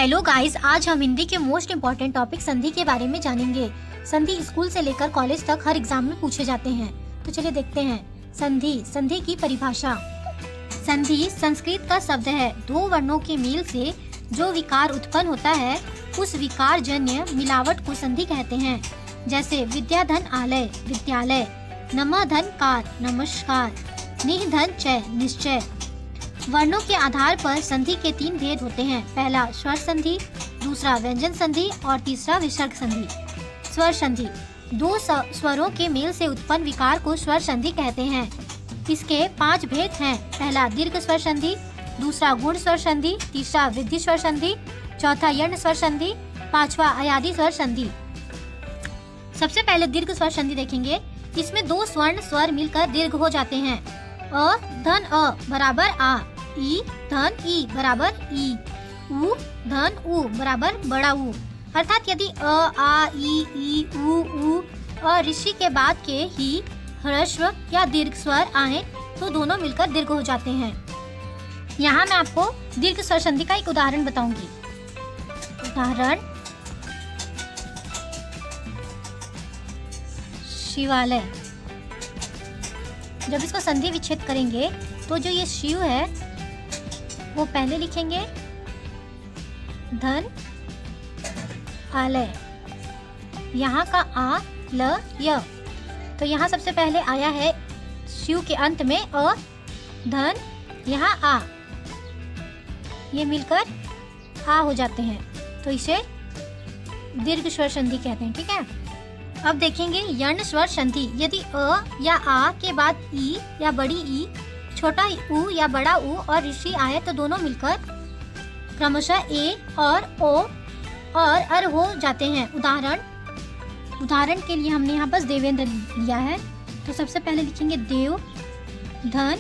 Hello guys, आज हम हिंदी के मोस्ट इम्पॉर्टेंट टॉपिक संधि के बारे में जानेंगे। संधि स्कूल से लेकर कॉलेज तक हर एग्जाम में पूछे जाते हैं। तो चलिए देखते हैं। संधि की परिभाषा। संधि संस्कृत का शब्द है। दो वर्णों के मेल से जो विकार उत्पन्न होता है उस विकार जन्य मिलावट को संधि कहते हैं। जैसे विद्याधन आलय विद्यालय, नमः धन कार नमस्कार, निह धन चय निश्चय। वर्णों के आधार पर संधि के तीन भेद होते हैं। पहला स्वर संधि, दूसरा व्यंजन संधि और तीसरा विसर्ग संधि। स्वर संधि दो स्वरों के मेल से उत्पन्न विकार को स्वर संधि कहते हैं। इसके 5 भेद हैं। पहला दीर्घ स्वर संधि, दूसरा गुण स्वर संधि, तीसरा वृद्धि स्वर संधि, चौथा यर्ण स्वर संधि, पांचवा अयादि स्वर संधि। सबसे पहले दीर्घ स्वर संधि देखेंगे। इसमें 2 स्वर्ण स्वर मिलकर दीर्घ हो जाते हैं। अ धन अ बराबर आ, ई धन ई बराबर ई, उ धन उ बराबर बड़ा उ। अर्थात यदि अ आ ई उ और ऋषि के बाद के ही ह्रस्व या दीर्घ स्वर आए तो दोनों मिलकर दीर्घ हो जाते हैं। यहाँ मैं आपको दीर्घ स्वर संधि का एक उदाहरण बताऊंगी। उदाहरण शिवालय। जब इसको संधि विच्छेद करेंगे तो जो ये शिव है वो पहले लिखेंगे धन आलय, यहाँ का आ ल य। तो यहाँ सबसे पहले आया है शिव के अंत में अ, धन यहाँ आ, ये मिलकर आ हो जाते हैं तो इसे दीर्घ स्वर संधि कहते हैं। ठीक है। अब देखेंगे यर्ण स्वर संधि। यदि अ या आ के बाद ई या बड़ी ई, छोटा उ या बड़ा उ और ऋषि आए तो दोनों मिलकर क्रमशः ए और ओ और अर हो जाते हैं। उदाहरण के लिए हमने यहाँ बस देवेंद्र लिया है। तो सबसे पहले लिखेंगे देव धन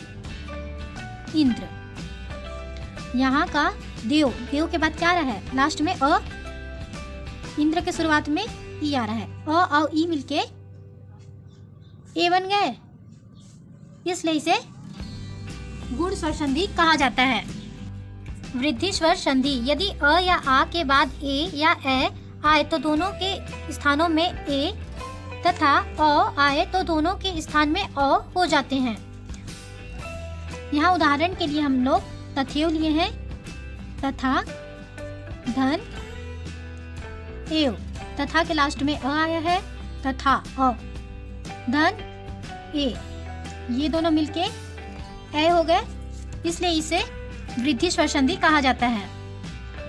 इंद्र। यहाँ का देव के बाद क्या आ रहा है? लास्ट में अ, इंद्र के शुरुआत में ई आ रहा है। अ और ई मिलके ए बन गए, इसलिए इसे गुण स्वर संधि कहा जाता है। वृद्धि स्वर संधि। यदि अ या आ के बाद ए या ए आए तो दोनों के स्थानों में ए तथा अ आए तो दोनों के स्थान में अ हो जाते हैं। यहाँ उदाहरण के लिए हम लोग तथेव लिए हैं, तथा धन एव। तथा के लास्ट में अ आया है, तथा अ, धन ए, ये दोनों मिलके ए हो गए, इसलिए इसे वृद्धि स्वर संधि कहा जाता है।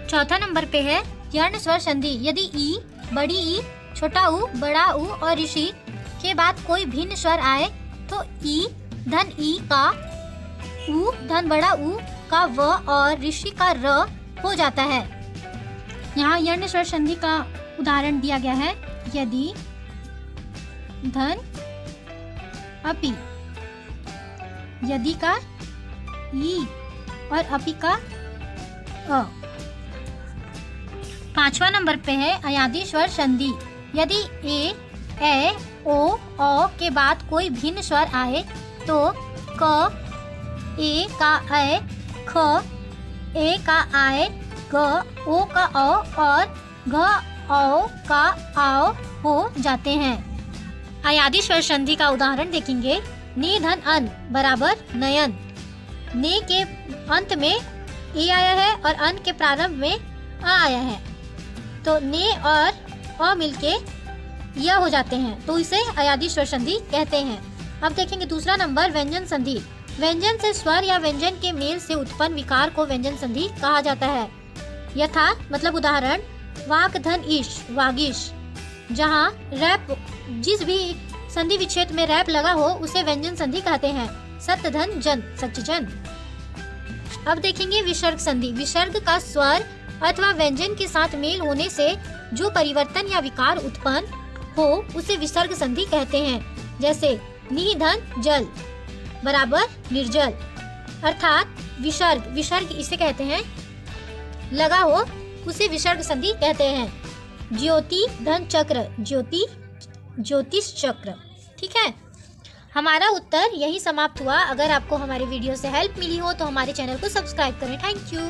चौथा नंबर पे है यर्ण स्वर संधि। यदि ई, बड़ी ई, छोटा उ, बड़ा उ और ऋषि के बाद कोई भिन्न स्वर आए तो ई धन ई का उ धन बड़ा उ का व और ऋषि का र हो जाता है। यहाँ यर्ण स्वर संधि का उदाहरण दिया गया है। यदि धन अपि, यदि का ई और अपि का अ। 5वां नंबर पे है अयादि स्वर संधि। यदि ए ओ औ के बाद कोई भिन्न स्वर आए तो क ए का ए, ख ए का आए, ग ओ का औ और घ औ का आओ हो जाते हैं। अयादि स्वर संधि का उदाहरण देखेंगे। ने धन अन बराबर नयन। ने के अंत में ए आया है और अन के प्रारंभ में आ आया है तो ने और अ मिलके य हो जाते हैं तो इसे अयादि स्वर संधि कहते हैं। अब देखेंगे दूसरा नंबर व्यंजन संधि। व्यंजन से स्वर या व्यंजन के मेल से उत्पन्न विकार को व्यंजन संधि कहा जाता है। यथा मतलब उदाहरण वाक धन ईश वागीश। जहाँ रैप, जिस भी संधि विच्छेद में रैप लगा हो उसे व्यंजन संधि कहते हैं। सत्य धन जन सच्चजन। अब देखेंगे विसर्ग संधि। विसर्ग का स्वर अथवा व्यंजन के साथ मेल होने से जो परिवर्तन या विकार उत्पन्न हो उसे विसर्ग संधि कहते हैं। जैसे निधन जल बराबर निर्जल। अर्थात विसर्ग इसे कहते हैं, लगा हो उसे विसर्ग संधि कहते हैं। ज्योति धन चक्र, ज्योतिष चक्र। ठीक है। हमारा उत्तर यही समाप्त हुआ। अगर आपको हमारे वीडियो से हेल्प मिली हो तो हमारे चैनल को सब्सक्राइब करें। Thank you.